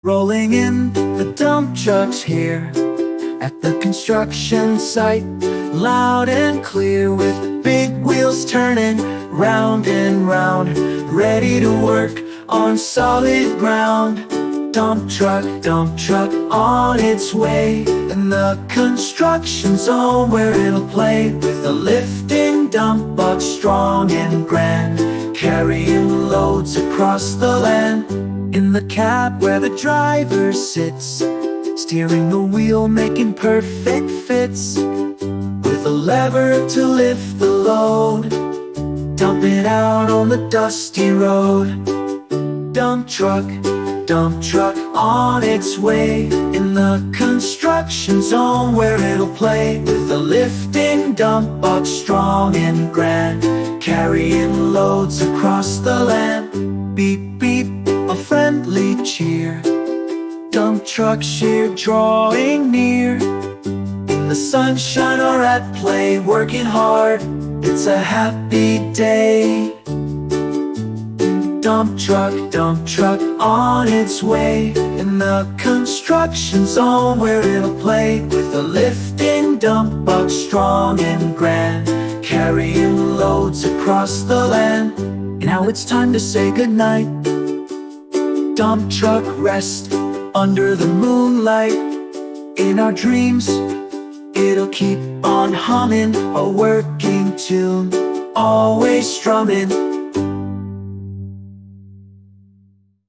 Rolling in, the dump truck's here at the construction site, loud and clear with big wheels turning round and round, ready to work on solid ground. Dump truck on its way in the construction zone where it'll play with a lifting dump box strong and grand, carrying loads across the land. In the cab where the driver sits, steering the wheel, making perfect fits, with a lever to lift the load, dump it out on the dusty road. Dump truck on its way in the construction zone where it'll play with a lifting dump box strong and grand, carrying loads across the land. Beep beep, a friendly cheer, dump truck sheer drawing near, in the sunshine or at play, working hard, it's a happy day. Dump truck on its way in the construction zone where it'll play with a lifting dump box strong and grand, carrying loads across the land. Now it's time to say goodnight. Dump truck rest under the moonlight. In our dreams, it'll keep on humming a working tune, always strumming